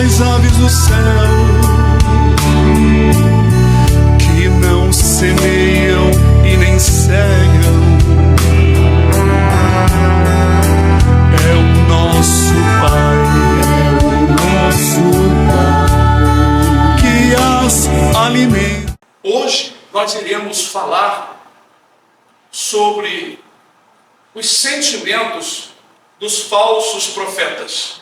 as aves do céu, que não semeiam e nem cegam. É o nosso Pai, que as alimenta. Hoje nós iremos falar sobre os sentimentos dos falsos profetas.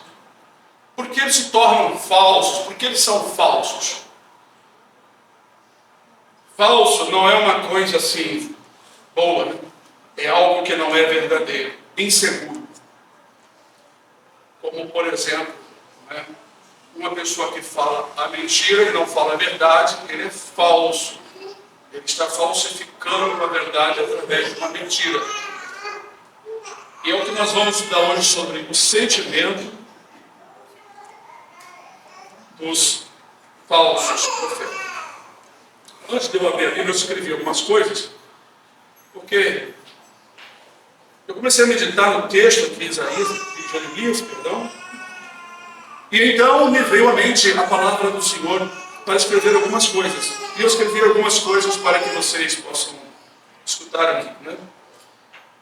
Por que eles se tornam falsos? Por que eles são falsos? Falso não é uma coisa assim boa, né? É algo que não é verdadeiro, inseguro. Como, por exemplo, né? Uma pessoa que fala a mentira e não fala a verdade, ele é falso. Ele está falsificando a verdade através de uma mentira. E é o que nós vamos estudar hoje sobre o sentimento dos falsos profetas. Antes de eu abrir a Bíblia, eu escrevi algumas coisas, porque eu comecei a meditar no texto aqui de Jeremias, e então me veio à mente a palavra do Senhor para escrever algumas coisas. E eu escrevi algumas coisas para que vocês possam escutar aqui, né?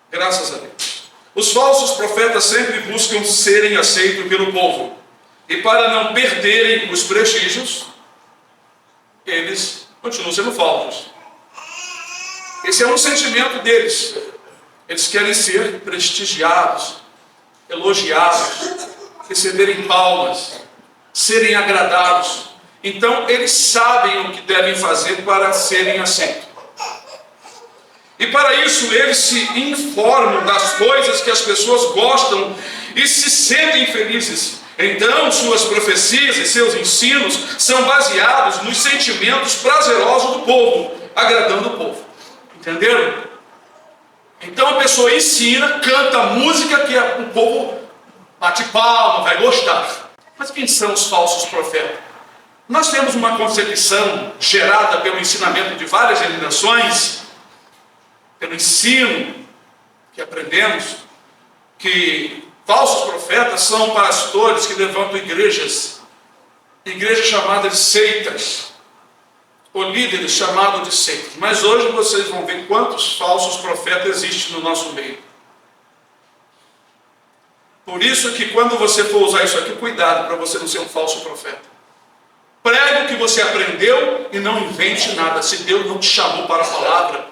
Graças a Deus. Os falsos profetas sempre buscam serem aceitos pelo povo. E para não perderem os prestígios, eles continuam sendo falsos. Esse é um sentimento deles. Eles querem ser prestigiados, elogiados, receberem palmas, serem agradados. Então eles sabem o que devem fazer para serem aceitos. E para isso eles se informam das coisas que as pessoas gostam e se sentem felizes. Então suas profecias e seus ensinos são baseados nos sentimentos prazerosos do povo, agradando o povo. Entenderam? Então a pessoa ensina, canta música que o povo bate palma, vai gostar. Mas quem são os falsos profetas? Nós temos uma concepção gerada pelo ensinamento de várias gerações, pelo ensino que aprendemos, que falsos profetas são pastores que levantam igrejas chamadas de seitas, ou líderes chamados de seitas. Mas hoje vocês vão ver quantos falsos profetas existem no nosso meio. Por isso que quando você for usar isso aqui, cuidado para você não ser um falso profeta. Pregue o que você aprendeu e não invente nada. Se Deus não te chamou para a palavra,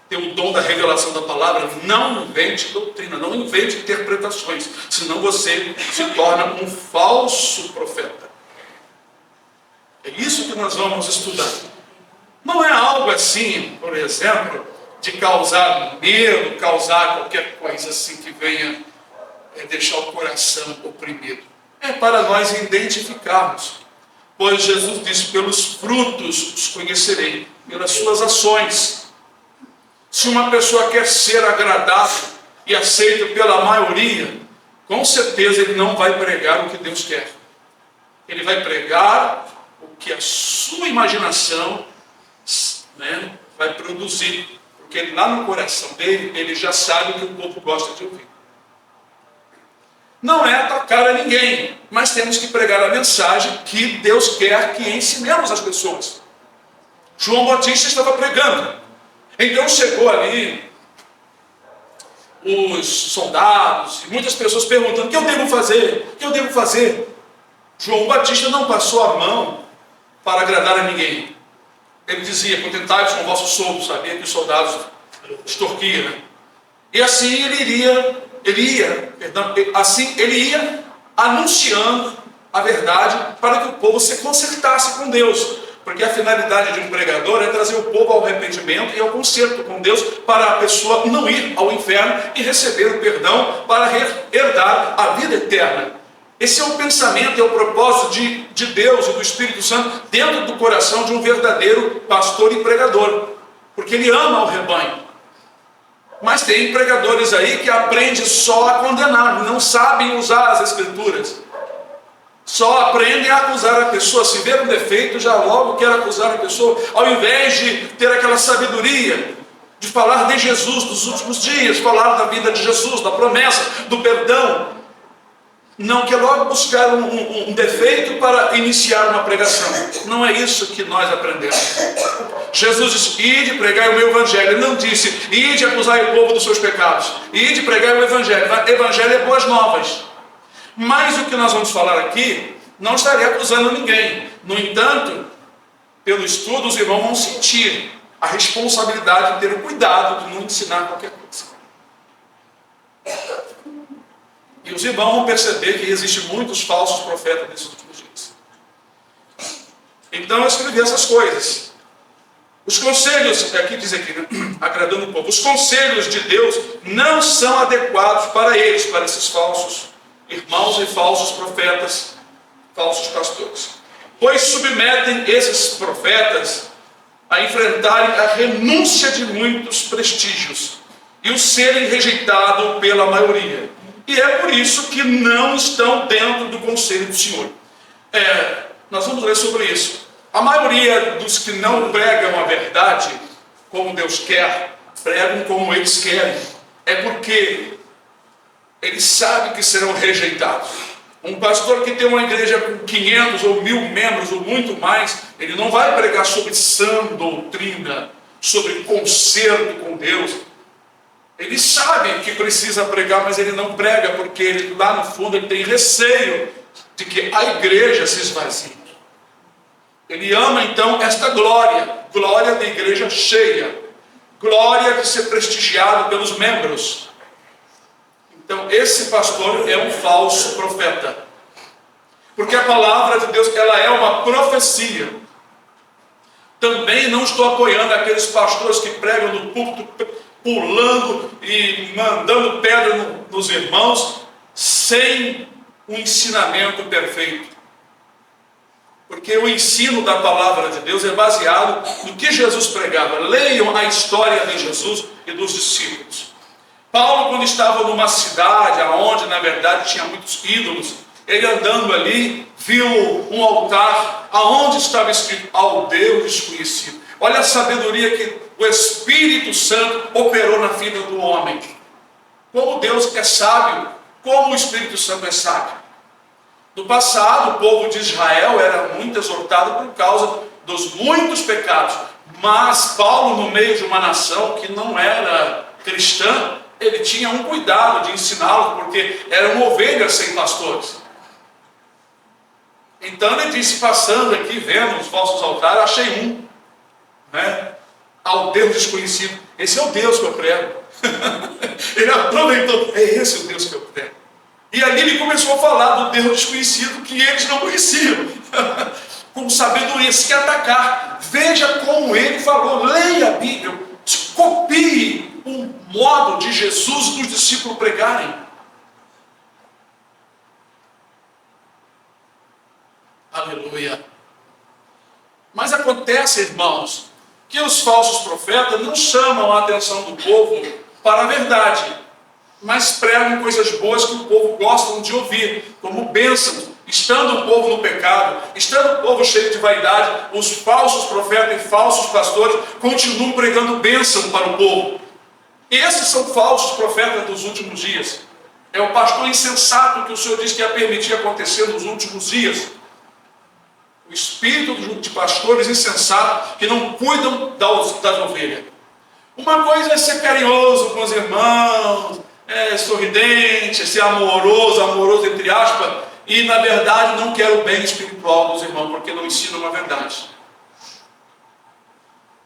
ter o dom da revelação da palavra, não invente doutrina, não invente interpretações, senão você se torna um falso profeta. É isso que nós vamos estudar. Não é algo assim, por exemplo, de causar medo, causar qualquer coisa assim que venha deixar o coração oprimido. É para nós identificarmos. Pois Jesus disse, pelos frutos os conhecerei, pelas suas ações. Se uma pessoa quer ser agradável e aceita pela maioria, com certeza ele não vai pregar o que Deus quer. Ele vai pregar o que a sua imaginação, né, vai produzir. Porque lá no coração dele, ele já sabe o que o povo gosta de ouvir. Não é atacar a ninguém, mas temos que pregar a mensagem que Deus quer que ensinemos às pessoas. João Batista estava pregando. Então chegou ali os soldados e muitas pessoas perguntando: o que eu devo fazer? O que eu devo fazer? João Batista não passou a mão para agradar a ninguém. Ele dizia: contentai-vos com o vosso soldo. Sabia que os soldados extorquiam, né? E assim ele ia anunciando a verdade para que o povo se consertasse com Deus. Porque a finalidade de um pregador é trazer o povo ao arrependimento e ao conserto com Deus, para a pessoa não ir ao inferno e receber o perdão para herdar a vida eterna. Esse é o pensamento, é o propósito de Deus e do Espírito Santo dentro do coração de um verdadeiro pastor e pregador. Porque ele ama o rebanho. Mas tem pregadores aí que aprendem só a condenar, não sabem usar as Escrituras. Só aprendem a acusar a pessoa. Se vê um defeito, já logo quer acusar a pessoa, ao invés de ter aquela sabedoria de falar de Jesus, dos últimos dias, falar da vida de Jesus, da promessa, do perdão. Não quer logo buscar um defeito para iniciar uma pregação. Não é isso que nós aprendemos. Jesus disse, ide pregar o meu evangelho. Ele não disse, ide acusar o povo dos seus pecados. Ide pregar o evangelho. O evangelho é boas novas. Mas o que nós vamos falar aqui, não estarei acusando ninguém. No entanto, pelo estudo, os irmãos vão sentir a responsabilidade de ter o cuidado de não ensinar qualquer coisa. E os irmãos vão perceber que existem muitos falsos profetas nesses últimos dias. Então eu escrevi essas coisas. Os conselhos, aqui diz aqui, né? Agradando o povo, os conselhos de Deus não são adequados para eles, para esses falsos irmãos e falsos profetas, falsos pastores. Pois submetem esses profetas a enfrentarem a renúncia de muitos prestígios e o serem rejeitados pela maioria. E é por isso que não estão dentro do conselho do Senhor. Nós vamos ler sobre isso. A maioria dos que não pregam a verdade, como Deus quer, pregam como eles querem. É porque eles sabem que serão rejeitados. Um pastor que tem uma igreja com 500 ou 1000 membros ou muito mais, ele não vai pregar sobre sã doutrina, sobre conserto com Deus. Ele sabe que precisa pregar, mas ele não prega, porque ele, lá no fundo ele tem receio de que a igreja se esvazie. Ele ama então esta glória, glória da igreja cheia, glória de ser prestigiado pelos membros. Então esse pastor é um falso profeta, porque a palavra de Deus, ela é uma profecia. Também não estou apoiando aqueles pastores que pregam no púlpito pulando e mandando pedra nos irmãos, sem um ensinamento perfeito. Porque o ensino da palavra de Deus é baseado no que Jesus pregava. Leiam a história de Jesus e dos discípulos. Paulo, quando estava numa cidade onde na verdade tinha muitos ídolos, ele andando ali, viu um altar aonde estava escrito ao Deus desconhecido. Olha a sabedoria que o Espírito Santo operou na vida do homem. Como Deus é sábio, como o Espírito Santo é sábio. No passado, o povo de Israel era muito exortado por causa dos muitos pecados. Mas Paulo, no meio de uma nação que não era cristã, ele tinha um cuidado de ensiná-los, porque eram ovelhas sem pastores. Então ele disse, passando aqui, vendo os falsos altares, achei um, né? Ao Deus desconhecido. Esse é o Deus que eu prego. Ele aproveitou, é esse o Deus que eu prego. E ali ele começou a falar do Deus desconhecido que eles não conheciam. Com sabedoria, se atacar. Veja como ele falou, leia a Bíblia, copie o modo de Jesus e dos discípulos pregarem. Aleluia. Mas acontece, irmãos, que os falsos profetas não chamam a atenção do povo para a verdade, mas pregam coisas boas que o povo gosta de ouvir, como bênçãos. Estando o povo no pecado, estando o povo cheio de vaidade, os falsos profetas e falsos pastores continuam pregando bênção para o povo. E esses são falsos profetas dos últimos dias. É o pastor insensato que o Senhor diz que ia permitir acontecer nos últimos dias. O espírito de pastores insensatos que não cuidam das ovelhas. Uma coisa é ser carinhoso com os irmãos, sorridente, ser amoroso entre aspas, e na verdade não quer o bem espiritual dos irmãos, porque não ensinam a verdade.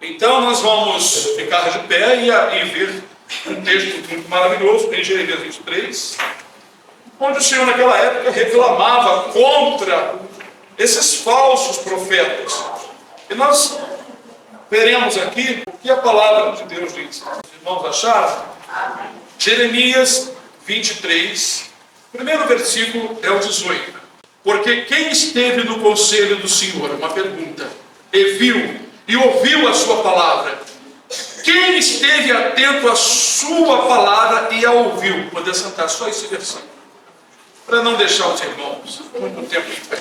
Então nós vamos ficar de pé e ver um texto muito maravilhoso em Jeremias 23, onde o Senhor naquela época reclamava contra esses falsos profetas. E nós veremos aqui o que a palavra de Deus diz. Os irmãos acharam? Jeremias 23, primeiro versículo é o 18. Porque quem esteve no conselho do Senhor, uma pergunta, e viu e ouviu a sua palavra, quem esteve atento à sua palavra e a ouviu? Poder sentar só esse versículo, para não deixar os irmãos muito tempo em pé.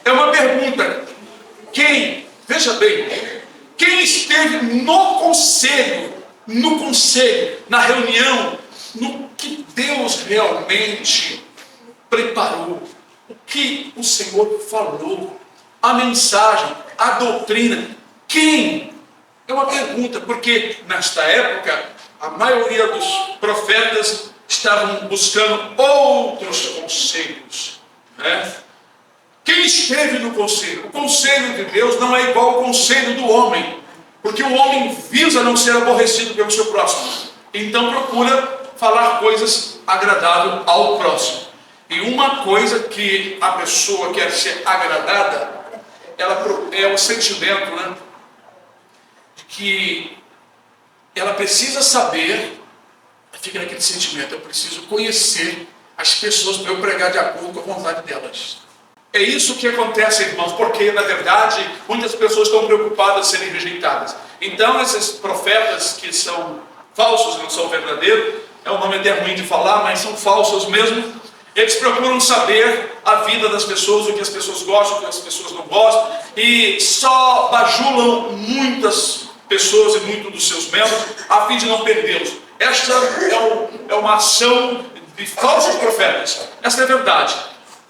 É uma pergunta. Quem, veja bem, quem esteve no conselho, na reunião, no que Deus realmente preparou, o que o Senhor falou, a mensagem, a doutrina. Quem? É uma pergunta, porque nesta época a maioria dos profetas estavam buscando outros conselhos, né? Quem esteve no conselho? O conselho de Deus não é igual ao conselho do homem, porque o homem visa não ser aborrecido pelo seu próximo, então procura falar coisas agradáveis ao próximo. E uma coisa que a pessoa quer ser agradada, ela é o sentimento, né, de que ela precisa saber, fica naquele sentimento, eu preciso conhecer as pessoas para eu pregar de acordo com a vontade delas. É isso que acontece, irmãos, porque, na verdade, muitas pessoas estão preocupadas em serem rejeitadas. Então, esses profetas que são falsos, não são verdadeiros, é um nome até ruim de falar, mas são falsos mesmo, eles procuram saber a vida das pessoas, o que as pessoas gostam, o que as pessoas não gostam, e só bajulam muitas pessoas e muitos dos seus membros, a fim de não perdê-los. Esta é uma ação de falsos profetas. Esta é a verdade.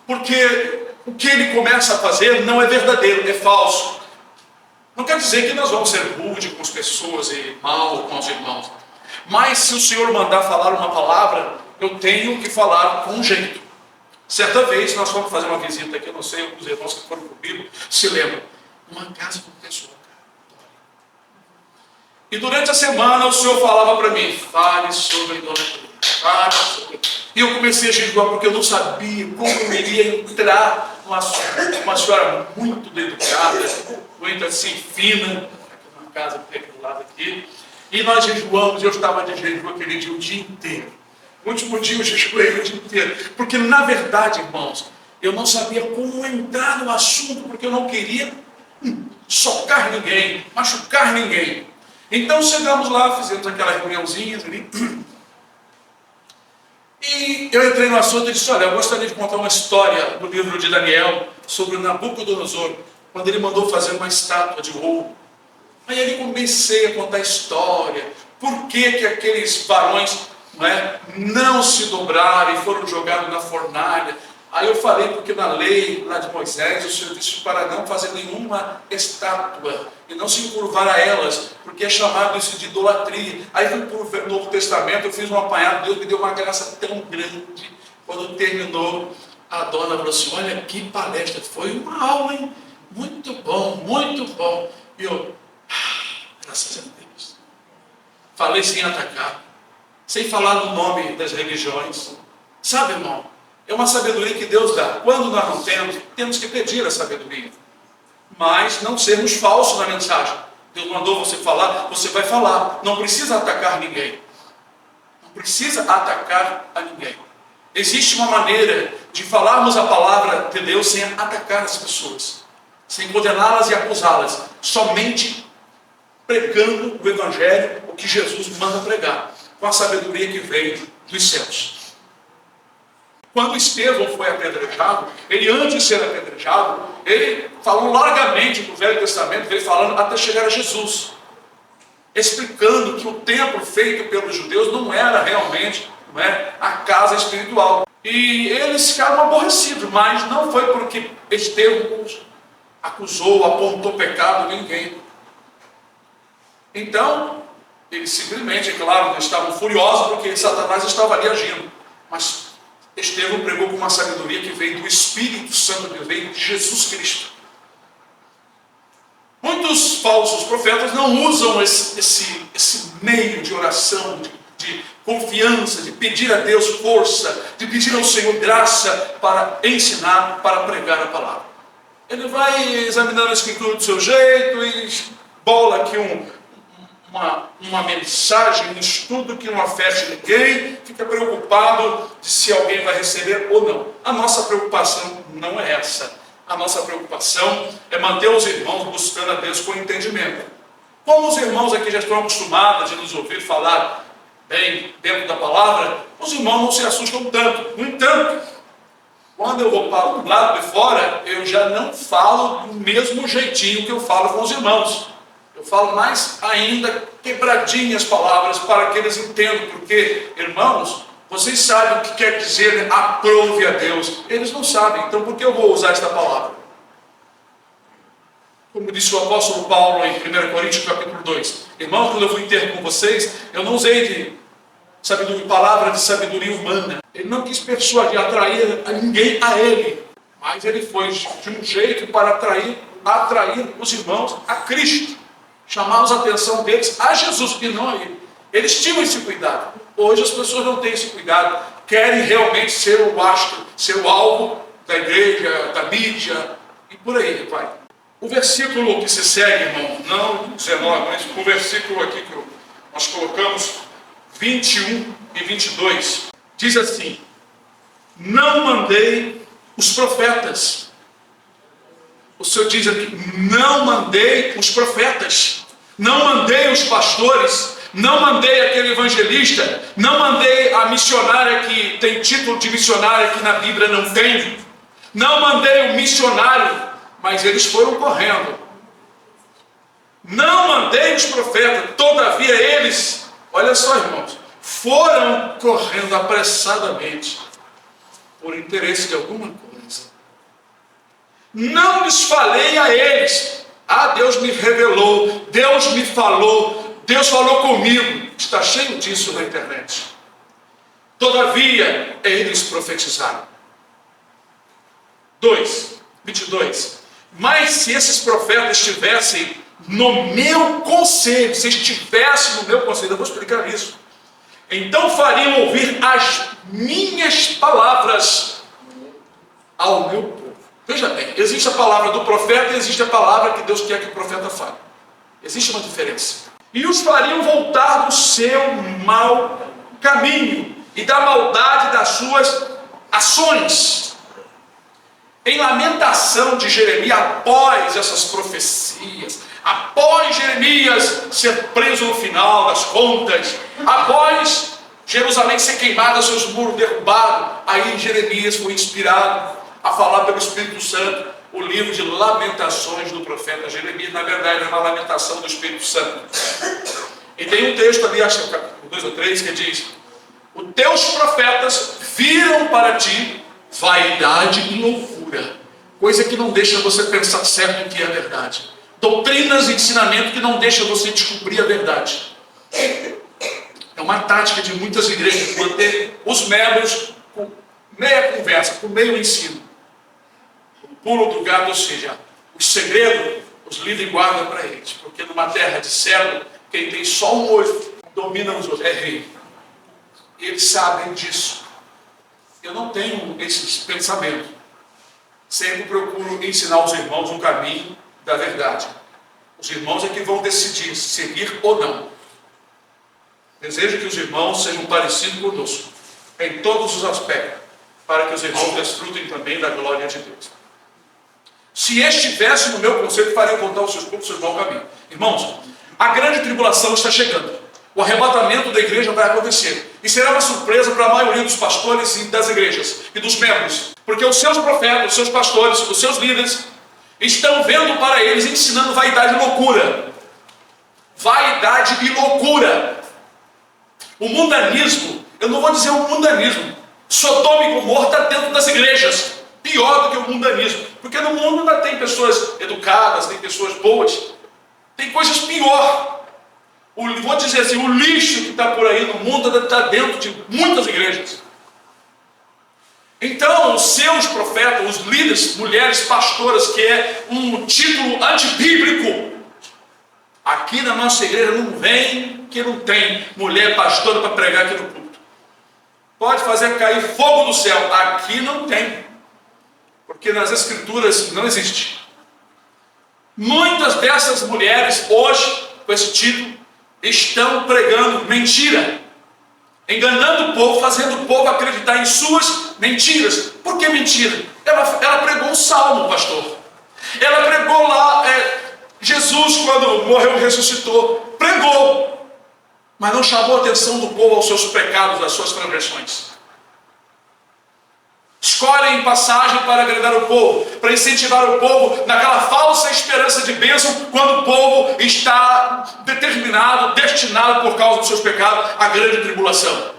Porque o que ele começa a fazer não é verdadeiro, é falso. Não quer dizer que nós vamos ser rude com as pessoas e mal com os irmãos. Mas se o Senhor mandar falar uma palavra, eu tenho que falar com jeito. Certa vez nós fomos fazer uma visita aqui, eu não sei, os irmãos que foram comigo se lembram. Uma casa com pessoa. E durante a semana o Senhor falava para mim, fale sobre idolatria. E eu comecei a jejuar porque eu não sabia como eu iria entrar uma senhora muito educada, muito assim fina, uma casa bem do lado aqui. E nós jejuamos, eu estava de jejum aquele dia o dia inteiro. No último dia eu jejuei o dia inteiro. Porque na verdade, irmãos, eu não sabia como entrar no assunto, porque eu não queria socar ninguém, machucar ninguém. Então chegamos lá, fizemos aquela reuniãozinha ali. E eu entrei no assunto e disse, olha, eu gostaria de contar uma história do livro de Daniel sobre o Nabucodonosor, quando ele mandou fazer uma estátua de ouro. Aí ele comecei a contar a história, por que aqueles varões não se dobraram e foram jogados na fornalha. Aí eu falei, porque na lei lá de Moisés, o Senhor disse para não fazer nenhuma estátua e não se encurvar a elas, porque é chamado isso de idolatria. Aí fui para o Novo Testamento, eu fiz um apanhado, Deus me deu uma graça tão grande. Quando terminou, a dona falou assim, olha que palestra, foi uma aula, hein? Muito bom, muito bom. E eu, graças a Deus. Falei sem atacar, sem falar no nome das religiões. Sabe, irmão? É uma sabedoria que Deus dá. Quando nós não temos, temos que pedir a sabedoria. Mas não sermos falsos na mensagem. Deus mandou você falar, você vai falar. Não precisa atacar ninguém. Não precisa atacar a ninguém. Existe uma maneira de falarmos a palavra de Deus sem atacar as pessoas, sem condená-las e acusá-las. Somente pregando o Evangelho, o que Jesus manda pregar, com a sabedoria que vem dos céus. Quando Estevão foi apedrejado, ele antes de ser apedrejado, ele falou largamente do Velho Testamento, veio falando até chegar a Jesus, explicando que o templo feito pelos judeus não era realmente a casa espiritual. E eles ficaram aborrecidos, mas não foi porque Estevão acusou, apontou pecado a ninguém. Então, eles simplesmente, é claro, estavam furiosos porque Satanás estava ali agindo. Mas Estevão pregou com uma sabedoria que veio do Espírito Santo, que veio de Jesus Cristo. Muitos falsos profetas não usam esse meio de oração, de confiança, de pedir a Deus força, de pedir ao Senhor graça para ensinar, para pregar a palavra. Ele vai examinando a Escritura do seu jeito e bola aqui uma mensagem, um estudo que não afete ninguém, fica preocupado de se alguém vai receber ou não. A nossa preocupação não é essa. A nossa preocupação é manter os irmãos buscando a Deus com entendimento. Como os irmãos aqui já estão acostumados de nos ouvir falar bem dentro da palavra, os irmãos não se assustam tanto. No entanto, quando eu vou para o lado de fora, eu já não falo do mesmo jeitinho que eu falo com os irmãos. Eu falo mais ainda quebradinhas palavras para que eles entendam, porque, irmãos, Vocês sabem o que quer dizer, né? Aprove a Deus. Eles não sabem, então por que eu vou usar esta palavra? Como disse o apóstolo Paulo em 1 Coríntios capítulo 2. Irmãos, quando eu fui ter com vocês, eu não usei de sabedoria, palavra de sabedoria humana. Ele não quis persuadir, atrair a ninguém a ele. Mas ele foi de um jeito para atrair os irmãos a Cristo. Chamar a atenção deles a Jesus e não a ele. Eles tinham esse cuidado. Hoje as pessoas não têm esse cuidado. Querem realmente ser o astro, ser o alvo da igreja, da mídia e por aí vai. O versículo que se segue, irmão, não 19, mas o versículo aqui que nós colocamos, 21 e 22, diz assim: não mandei os profetas. O Senhor diz aqui: não mandei os profetas, não mandei os pastores, não mandei aquele evangelista, não mandei a missionária que tem título de missionária que na Bíblia não tem, não mandei o missionário, mas eles foram correndo. Não mandei os profetas, todavia eles, olha só, irmãos, foram correndo apressadamente por interesse de alguma coisa. Não lhes falei a eles. Deus me revelou, Deus me falou, Deus falou comigo. Está cheio disso na internet. Todavia eles profetizaram. 22. Mas se esses profetas estivessem no meu conselho, se estivessem no meu conselho, eu vou explicar isso, então fariam ouvir as minhas palavras ao meu povo. Veja bem, existe a palavra do profeta e existe a palavra que Deus quer que o profeta fale. Existe uma diferença. E os fariam voltar do seu mau caminho e da maldade das suas ações. Em lamentação de Jeremias, após essas profecias, após Jeremias ser preso no final das contas, após Jerusalém ser queimada, seus muros derrubados, aí Jeremias foi inspirado a falar pelo Espírito Santo o livro de lamentações do profeta Jeremias. Na verdade, é uma lamentação do Espírito Santo. E tem um texto ali, acho que é capítulo 2 ou 3, que diz: os teus profetas viram para ti vaidade e loucura, coisa que não deixa você pensar certo o que é a verdade, doutrinas e ensinamento que não deixa você descobrir a verdade. É uma tática de muitas igrejas manter os membros com meia conversa, com meio ensino, o pulo do gato, ou seja, os segredos os líderes guardam para eles, porque numa terra de cego, quem tem só um olho domina os outros, é rei. Eles sabem disso. Eu não tenho esse pensamento. Sempre procuro ensinar os irmãos um caminho da verdade. Os irmãos é que vão decidir seguir ou não. Desejo que os irmãos sejam parecidos conosco em todos os aspectos, para que os irmãos desfrutem também da glória de Deus. Se estivesse no meu conselho, faria voltar os seus povos, seus mau caminho. Irmãos, a grande tribulação está chegando. O arrebatamento da igreja vai acontecer. E será uma surpresa para a maioria dos pastores e das igrejas e dos membros. Porque os seus profetas, os seus pastores, os seus líderes estão vendo para eles, ensinando vaidade e loucura. Vaidade e loucura. O mundanismo, eu não vou dizer o mundanismo. Sodoma e Gomorra está dentro das igrejas. Pior do que o mundanismo. Porque no mundo ainda tem pessoas educadas, tem pessoas boas. Tem coisas pior. Vou dizer assim, o lixo que está por aí no mundo está dentro de muitas igrejas. Então, os seus profetas, os líderes, mulheres pastoras, que é um título antibíblico, aqui na nossa igreja não vem que não tem mulher pastora para pregar aqui no culto. Pode fazer cair fogo do céu, aqui não tem, porque nas escrituras não existe. Muitas dessas mulheres hoje, com esse título, estão pregando mentira, enganando o povo, fazendo o povo acreditar em suas mentiras. Por que mentira? Ela pregou o salmo, pastor. Ela pregou lá, Jesus quando morreu e ressuscitou, pregou, mas não chamou a atenção do povo aos seus pecados, às suas transgressões. Escolhem passagem para agradar o povo, para incentivar o povo naquela falsa esperança de bênção, quando o povo está determinado, destinado por causa dos seus pecados à grande tribulação.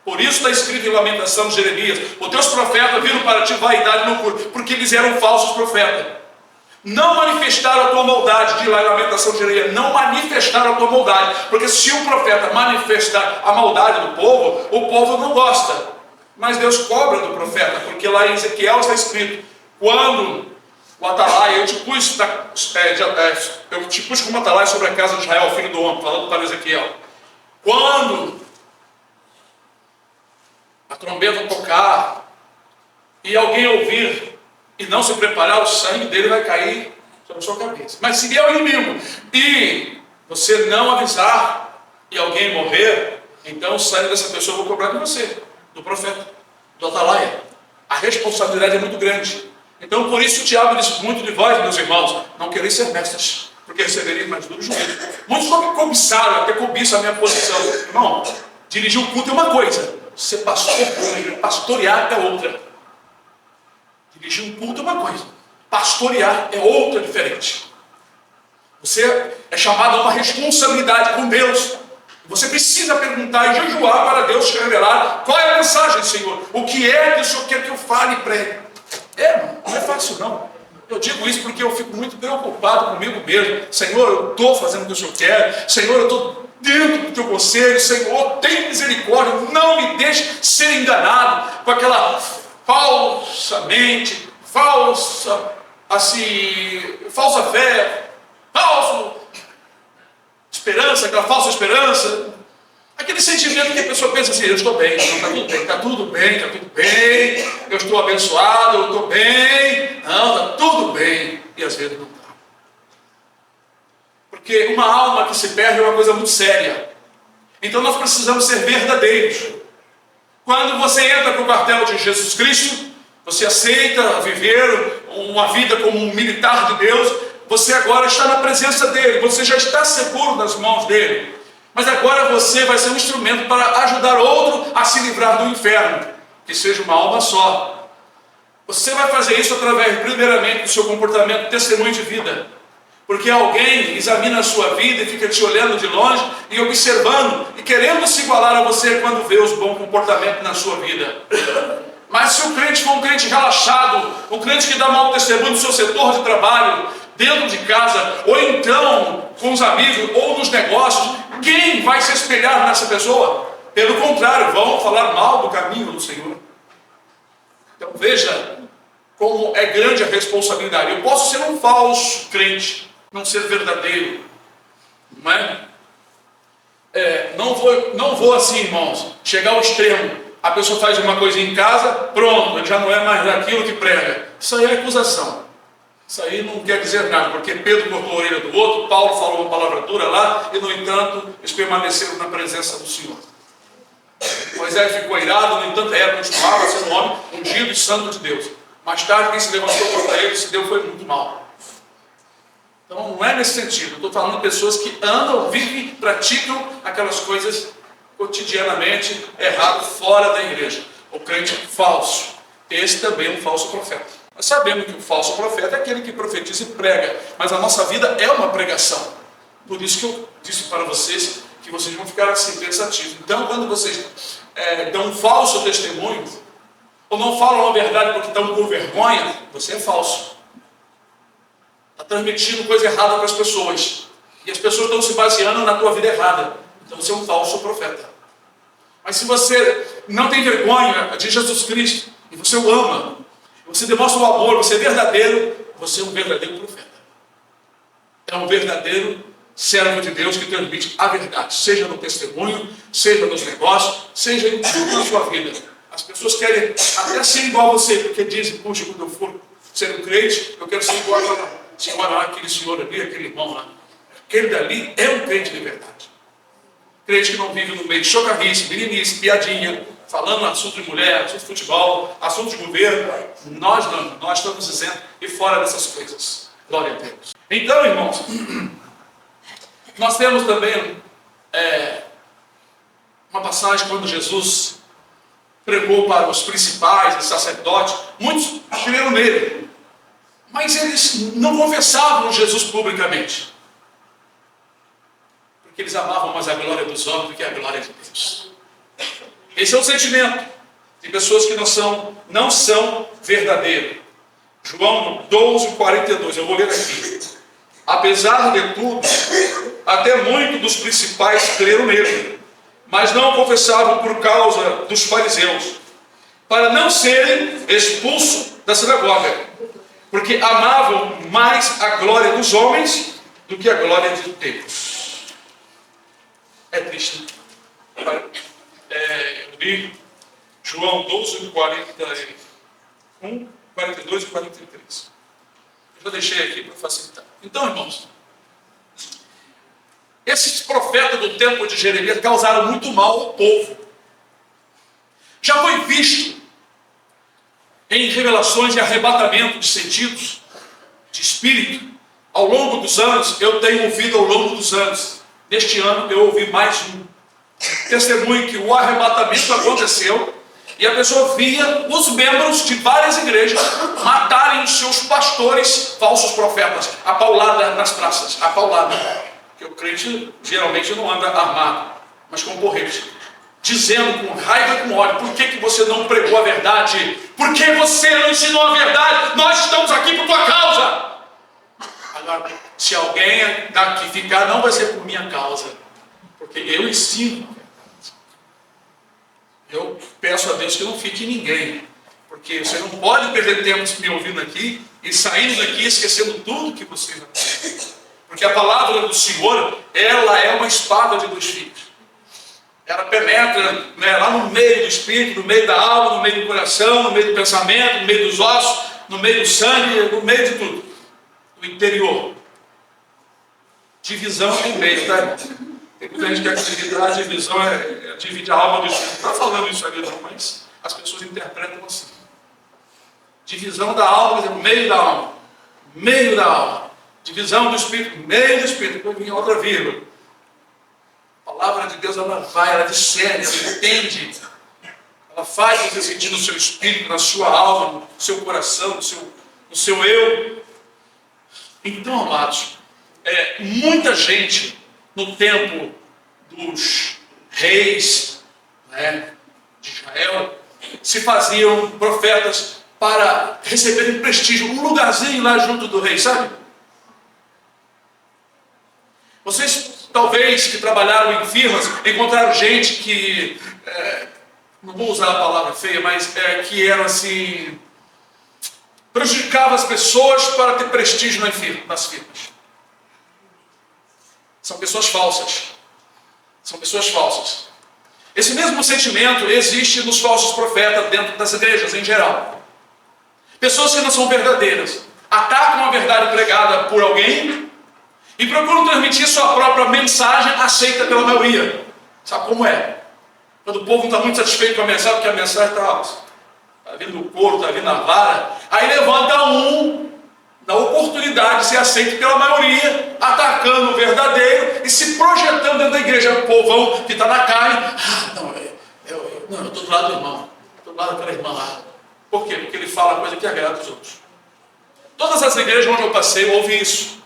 Por isso está escrito em Lamentação de Jeremias: os teus profetas viram para ti vaidade e loucura, porque eles eram falsos profetas. Não manifestaram a tua maldade, de lá em Lamentação de Jeremias, não manifestaram a tua maldade, porque se o profeta manifestar a maldade do povo, o povo não gosta. Mas Deus cobra do profeta, porque lá em Ezequiel está escrito: quando o atalaia, eu te pus como atalaia sobre a casa de Israel, filho do homem, falando para Ezequiel, quando a trombeta tocar e alguém ouvir e não se preparar, o sangue dele vai cair sobre a sua cabeça. Mas se vier o inimigo e você não avisar e alguém morrer, então o sangue dessa pessoa eu vou cobrar de você, do profeta, do atalaia. A responsabilidade é muito grande. Então por isso o diabo diz muito de vós, meus irmãos, não quereis ser mestres, porque recebereis mais duro juízo. Muitos cobiçaram, até cobiçam a minha posição. Irmão, dirigir o culto é uma coisa, ser pastor, pastorear é outra. Dirigir um culto é uma coisa, pastorear é outra diferente. Você é chamado a uma responsabilidade com Deus. Você precisa perguntar e jejuar para Deus te revelar qual é a mensagem, Senhor. O que é que o Senhor quer que eu fale e pregue? Não é fácil não. Eu digo isso porque eu fico muito preocupado comigo mesmo. Senhor, eu estou fazendo o que o Senhor quer. Senhor, eu estou dentro do teu conselho. Senhor, tem misericórdia. Não me deixe ser enganado com aquela falsamente, falsa fé, esperança, aquela falsa esperança, aquele sentimento que a pessoa pensa assim: eu estou bem, está tudo bem, eu estou abençoado, eu estou bem, não, está tudo bem, e às vezes não está. Porque uma alma que se perde é uma coisa muito séria. Então nós precisamos ser verdadeiros. Quando você entra para o quartel de Jesus Cristo, você aceita viver uma vida como um militar de Deus, você agora está na presença dele, você já está seguro nas mãos dele. Mas agora você vai ser um instrumento para ajudar outro a se livrar do inferno, que seja uma alma só. Você vai fazer isso através, primeiramente, do seu comportamento, testemunho de vida. Porque alguém examina a sua vida e fica te olhando de longe e observando e querendo se igualar a você quando vê os bons comportamentos na sua vida. Mas se o crente for um crente relaxado, um crente que dá mau testemunho no seu setor de trabalho, dentro de casa, ou então com os amigos, ou nos negócios, quem vai se espelhar nessa pessoa? Pelo contrário, vão falar mal do caminho do Senhor. Então veja como é grande a responsabilidade. Eu posso ser um falso crente, não ser verdadeiro, não é? Não vou assim, irmãos, chegar ao extremo. A pessoa faz uma coisa em casa, pronto, ele já não é mais daquilo que prega. Isso aí é acusação. Isso aí não quer dizer nada, porque Pedro cortou a orelha do outro, Paulo falou uma palavra dura lá, e no entanto, eles permaneceram na presença do Senhor. Moisés ficou irado, no entanto, continuava sendo um homem ungido e santo de Deus. Mais tarde, quem se levantou contra ele, se deu foi muito mal. Então, não é nesse sentido. Eu estou falando de pessoas que andam, vivem, praticam aquelas coisas cotidianamente errado fora da igreja. O crente falso. Esse também é um falso profeta. Nós sabemos que o falso profeta é aquele que profetiza e prega, mas a nossa vida é uma pregação. Por isso que eu disse para vocês que vocês vão ficar assim pensativos. Então, quando vocês dão um falso testemunho, ou não falam a verdade porque estão com vergonha, você é falso. Está transmitindo coisa errada para as pessoas. E as pessoas estão se baseando na tua vida errada. Então você é um falso profeta. Mas se você não tem vergonha de Jesus Cristo, e você o ama, você demonstra o amor, você é verdadeiro, você é um verdadeiro profeta. É um verdadeiro servo de Deus que transmite a verdade, seja no testemunho, seja nos negócios, seja em tudo na sua vida. As pessoas querem até ser igual a você, porque dizem: puxa, quando eu for ser um crente, eu quero ser igual a senhora lá, aquele senhor ali, aquele irmão lá. Aquele dali é um crente de verdade. Crente que não vive no meio de chocarrice, meninice, piadinha, falando assunto de mulher, assunto de futebol, assunto de governo. Nós não, nós estamos dizendo e fora dessas coisas. Glória a Deus. Então, irmãos, nós temos também uma passagem quando Jesus pregou para os principais e sacerdotes. Muitos creram nele, mas eles não confessavam Jesus publicamente, porque eles amavam mais a glória dos homens do que a glória de Deus. Esse é o sentimento de pessoas que não são verdadeiras. João 12:42, eu vou ler aqui. Apesar de tudo, até muitos dos principais creram nele, mas não confessavam por causa dos fariseus, para não serem expulsos da sinagoga, porque amavam mais a glória dos homens do que a glória de Deus. É triste, né? Eu li João 12:41, 42 e 43. Eu já deixei aqui para facilitar. Então, irmãos, esses profetas do tempo de Jeremias causaram muito mal ao povo. Já foi visto em revelações de arrebatamento de sentidos, de espírito, ao longo dos anos. Eu tenho ouvido ao longo dos anos. Neste ano eu ouvi mais um testemunho que o arrebatamento aconteceu e a pessoa via os membros de várias igrejas matarem os seus pastores, falsos profetas, a paulada nas praças, a paulada. Porque o crente geralmente não anda armado, mas com porrete, dizendo com raiva e com ódio: por que você não pregou a verdade? Por que você não ensinou a verdade? Nós estamos aqui por tua causa. Agora, se alguém daqui ficar, não vai ser por minha causa, porque eu ensino. Eu peço a Deus que não fique ninguém, porque você não pode perder tempo me ouvindo aqui e saindo daqui esquecendo tudo que você já tem. Porque a palavra do Senhor, ela é uma espada de dois fios. Ela penetra, né, lá no meio do espírito, no meio da alma, no meio do coração, no meio do pensamento, no meio dos ossos, no meio do sangue, no meio de tudo. No interior. Divisão em meio, tá? Tem muita gente que acredita que a divisão é dividir a alma do espírito. Não está falando isso ali não, mas as pessoas interpretam assim. Divisão da alma, no meio da alma. Meio da alma. Divisão do espírito, meio do espírito. Depois vinha outra vírgula. A palavra de Deus, ela vai, ela discerne, ela entende. Ela faz você sentir no seu espírito, na sua alma, no seu coração, no seu eu. Então, amados, muita gente no tempo dos reis, né, de Israel, se faziam profetas para receberem prestígio, um lugarzinho lá junto do rei, sabe? Vocês, talvez, que trabalharam em firmas, encontraram gente que, não vou usar a palavra feia, mas que era assim, prejudicava as pessoas para ter prestígio nas firmas. São pessoas falsas. São pessoas falsas. Esse mesmo sentimento existe nos falsos profetas dentro das igrejas em geral. Pessoas que não são verdadeiras, atacam a verdade pregada por alguém e procuram transmitir sua própria mensagem aceita pela maioria. Sabe como é? Quando o povo não está muito satisfeito com a mensagem, porque a mensagem está vindo no couro, está vindo na vara, aí levanta um na oportunidade de ser aceito pela maioria, atacando o verdadeiro e se projetando dentro da igreja. O povão que está na carne, eu estou do lado do irmão, estou do lado daquela irmã lá. Por quê? Porque ele fala coisa que agrada os outros. Todas as igrejas onde eu passei, eu ouvi isso.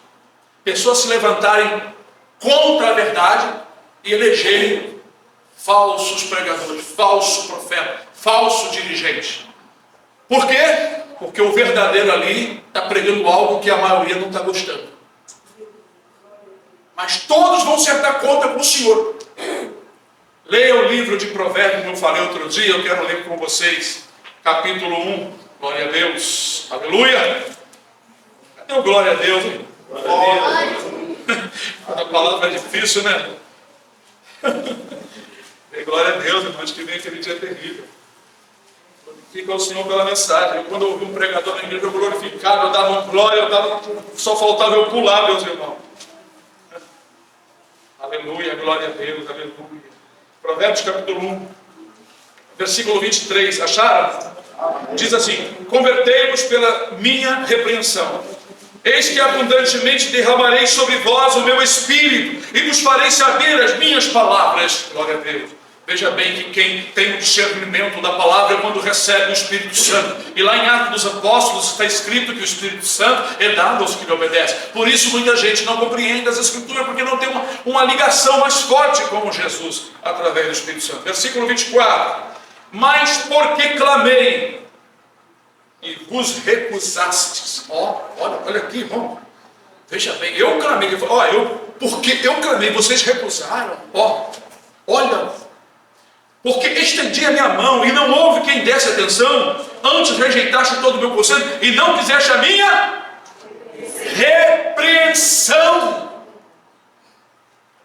Pessoas se levantarem contra a verdade e elegerem falsos pregadores, falso profeta, falso dirigente. Por quê? Porque o verdadeiro ali está pregando algo que a maioria não está gostando. Mas todos vão se dar conta com o Senhor. Leia o livro de Provérbios, como eu falei outro dia, eu quero ler com vocês. Capítulo 1, glória a Deus, aleluia. Cadê o glória a Deus, hein? A palavra é difícil, né? Glória a Deus, irmãos, que vem aquele dia terrível. Glorifica ao Senhor pela mensagem. Quando eu ouvi um pregador na igreja, eu glorificava, eu dava glória, só faltava eu pular, meus irmãos. Aleluia, glória a Deus, aleluia. Provérbios capítulo 1, versículo 23, acharam? Diz assim: convertei-vos pela minha repreensão. Eis que abundantemente derramarei sobre vós o meu espírito e vos farei saber as minhas palavras. Glória a Deus. Veja bem que quem tem o discernimento da palavra é quando recebe o Espírito Santo. E lá em Atos dos Apóstolos está escrito que o Espírito Santo é dado aos que lhe obedecem. Por isso muita gente não compreende as Escrituras, porque não tem uma ligação mais forte com Jesus através do Espírito Santo. Versículo 24. Mas porque clamei e vos recusastes. Olha aqui, irmão. Veja bem, eu clamei. Porque eu clamei, vocês recusaram. Olha. Porque estendi a minha mão e não houve quem desse atenção, antes rejeitaste todo o meu conselho e não quiseste a minha repreensão.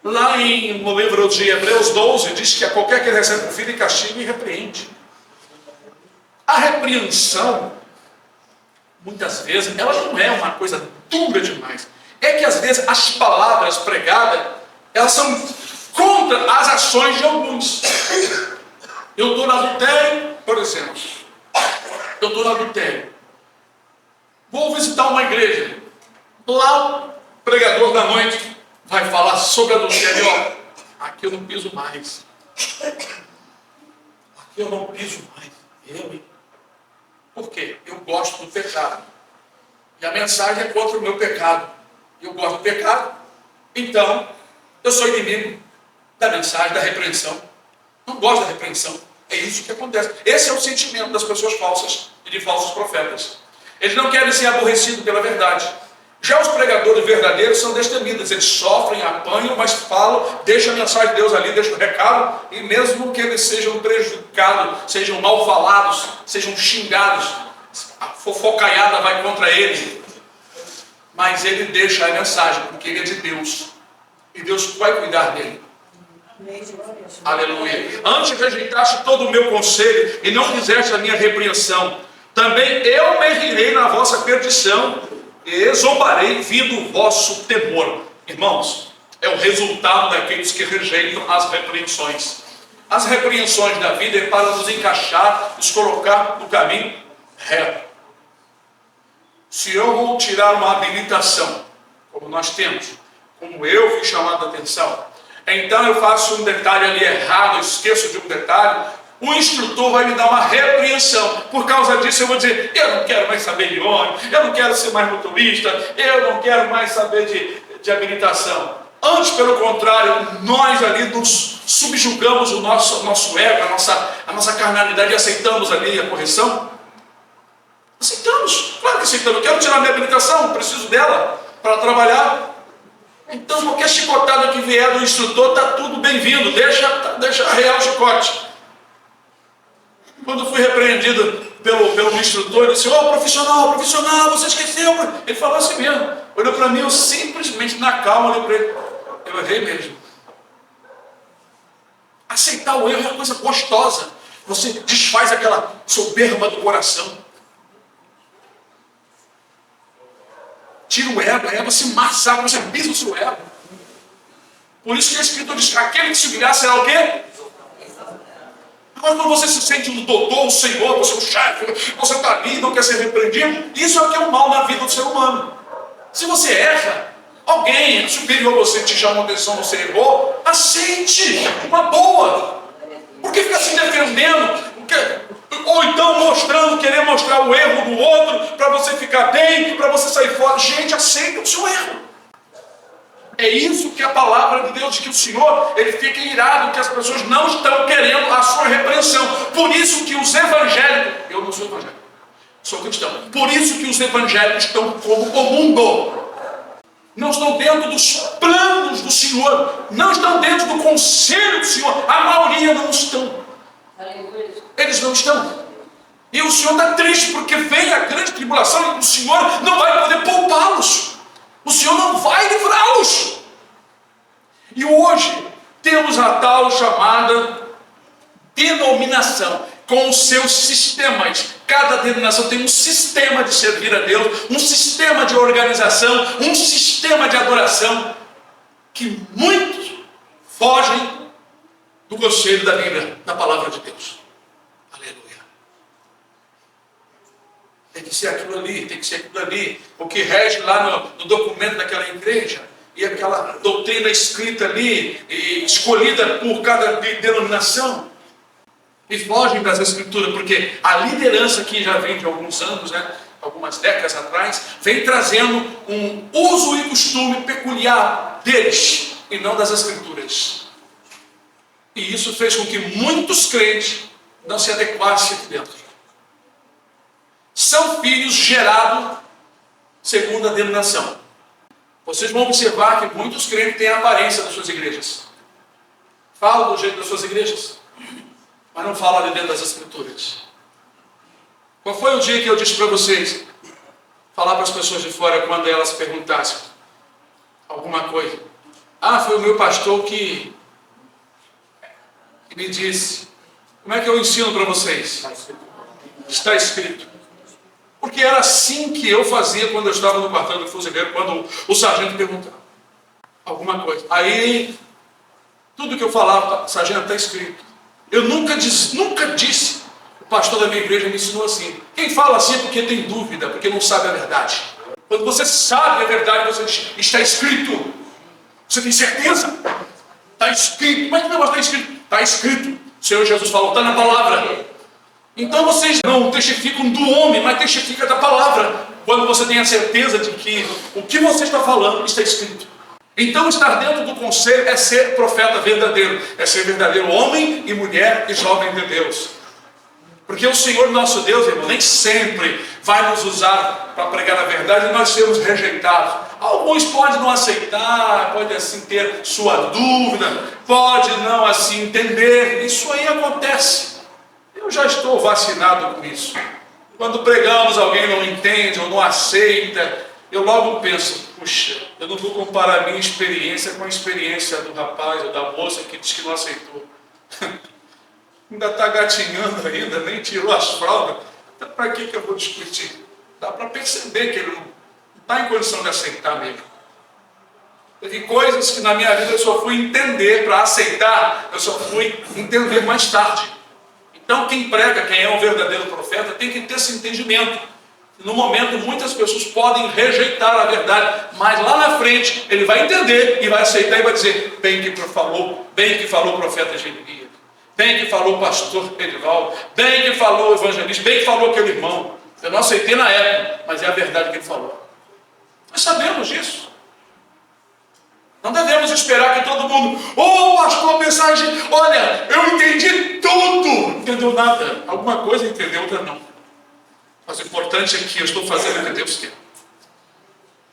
Lá no livro de Hebreus 12, diz que a qualquer que recebe filho e castigo e repreende. A repreensão, muitas vezes, ela não é uma coisa dura demais. É que às vezes as palavras pregadas, elas são contra as ações de alguns. Eu estou no adultério, por exemplo. Eu estou no adultério. Vou visitar uma igreja. Lá o pregador da noite vai falar sobre adultério. Aqui eu não piso mais. Aqui eu não piso mais. Por quê? Eu gosto do pecado. E a mensagem é contra o meu pecado. Eu gosto do pecado. Então, eu sou inimigo da mensagem, da repreensão. Não gosto da repreensão. É isso que acontece. Esse é o sentimento das pessoas falsas e de falsos profetas. Eles não querem ser aborrecidos pela verdade. Já os pregadores verdadeiros são destemidos. Eles sofrem, apanham, mas falam, deixam a mensagem de Deus ali, deixam o recado, e mesmo que eles sejam prejudicados, sejam mal falados, sejam xingados, a fofocaiada vai contra ele, mas ele deixa a mensagem, porque ele é de Deus. E Deus vai cuidar dele. Aleluia. Antes rejeitaste todo o meu conselho e não fizeste a minha repreensão, também eu me rirei na vossa perdição e zombarei vindo o vosso temor. Irmãos, é o resultado daqueles que rejeitam as repreensões. As repreensões da vida é para nos encaixar, nos colocar no caminho reto. Se eu vou tirar uma habilitação, como nós temos, como eu fui chamado a atenção, então eu faço um detalhe ali errado, eu esqueço de um detalhe, o instrutor vai me dar uma repreensão. Por causa disso eu vou dizer, eu não quero mais saber de ônibus, eu não quero ser mais motorista, eu não quero mais saber de habilitação. Antes, pelo contrário, nós ali nos subjugamos o nosso ego, a nossa carnalidade, e aceitamos ali a correção. Aceitamos, claro que aceitamos. Eu quero tirar minha habilitação, preciso dela para trabalhar. Então qualquer chicotada que vier do instrutor, está tudo bem-vindo, deixa arrear o chicote. Quando fui repreendido pelo instrutor, ele disse, profissional, você esqueceu. Ele falou assim mesmo, olhou para mim, eu simplesmente na calma olhei para ele, eu errei mesmo. Aceitar o erro é uma coisa gostosa, você desfaz aquela soberba do coração. Tira o ego, você massacra, você pisa o seu ego. Por isso que a Escritura diz, aquele que se humilhar será o quê? Agora quando você se sente um doutor, um senhor, você é um chefe, você está ali, não quer ser repreendido, isso é o que é o mal na vida do ser humano. Se você erra, alguém superior a você te chama a atenção, você errou, aceite, uma boa. Por que ficar se defendendo? Ou então querer mostrar o erro do outro, para você ficar bem, para você sair fora. Gente, aceita o seu erro. É isso que a palavra de Deus diz, que o Senhor, ele fica irado, que as pessoas não estão querendo a sua repreensão. Por isso que os evangélicos, eu não sou evangélico, sou cristão, por isso que os evangélicos estão como o mundo. Não estão dentro dos planos do Senhor, não estão dentro do conselho do Senhor, a maioria não estão. Eles não estão. E o Senhor está triste porque vem a grande tribulação e o Senhor não vai poder poupá-los. O Senhor não vai livrá-los. E hoje temos a tal chamada denominação, com os seus sistemas. Cada denominação tem um sistema de servir a Deus, um sistema de organização, um sistema de adoração, que muitos fogem do conselho da Bíblia, da palavra de Deus. Aleluia. Tem que ser aquilo ali, tem que ser aquilo ali. O que rege lá no documento daquela igreja e aquela doutrina escrita ali, e escolhida por cada denominação, e fogem das Escrituras, porque a liderança que já vem de alguns anos, algumas décadas atrás, vem trazendo um uso e costume peculiar deles, e não das Escrituras. E isso fez com que muitos crentes não se adequassem aqui dentro. São filhos gerados segundo a denominação. Vocês vão observar que muitos crentes têm a aparência das suas igrejas. Falam do jeito das suas igrejas, mas não falam ali dentro das Escrituras. Qual foi o dia que eu disse para vocês, falar para as pessoas de fora, quando elas perguntassem alguma coisa? Foi o meu pastor que me disse. Como é que eu ensino para vocês? Está escrito. Porque era assim que eu fazia quando eu estava no quartel do fuzileiro, quando o sargento perguntava alguma coisa. Aí, tudo que eu falava, sargento, está escrito. Eu nunca disse, o pastor da minha igreja me ensinou assim. Quem fala assim é porque tem dúvida, porque não sabe a verdade. Quando você sabe a verdade, você diz, está escrito. Você tem certeza? Está escrito. Mas que negócio está escrito? Está escrito. O Senhor Jesus falou, está na palavra. Então vocês não testificam do homem, mas testificam da palavra. Quando você tem a certeza de que o que você está falando está escrito. Então estar dentro do conselho é ser profeta verdadeiro. É ser verdadeiro homem e mulher e jovem de Deus. Porque o Senhor nosso Deus, irmão, nem sempre vai nos usar para pregar a verdade e nós sermos rejeitados. Alguns podem não aceitar, pode assim ter sua dúvida, pode não assim entender. Isso aí acontece. Eu já estou vacinado com isso. Quando pregamos, alguém não entende ou não aceita, eu logo penso, puxa, eu não vou comparar a minha experiência com a experiência do rapaz ou da moça que disse que não aceitou. Ainda está gatinhando ainda, nem tirou as fraldas. Então, para que eu vou discutir? Dá para perceber que ele não está em condição de aceitar mesmo. Teve coisas que na minha vida eu só fui entender para aceitar, eu só fui entender mais tarde. Então quem prega, quem é um verdadeiro profeta, tem que ter esse entendimento. No momento muitas pessoas podem rejeitar a verdade, mas lá na frente ele vai entender e vai aceitar e vai dizer, bem que falou o profeta Jeremias, bem que falou o pastor Edivaldo, bem que falou o evangelista, bem que falou aquele irmão. Eu não aceitei na época, mas é a verdade que ele falou. Nós sabemos disso. Não devemos esperar que todo mundo, pastor, mensagem, olha, eu entendi tudo. Não entendeu nada. Alguma coisa entendeu, outra não. Mas o importante é que eu estou fazendo o que Deus quer.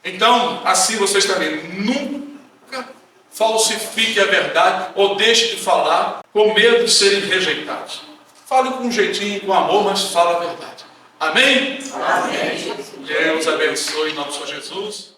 Então, assim vocês também nunca falsifique a verdade ou deixe de falar com medo de serem rejeitados. Fale com um jeitinho, com amor, mas fala a verdade. Amém? Amém. Deus abençoe em nome do Senhor Jesus.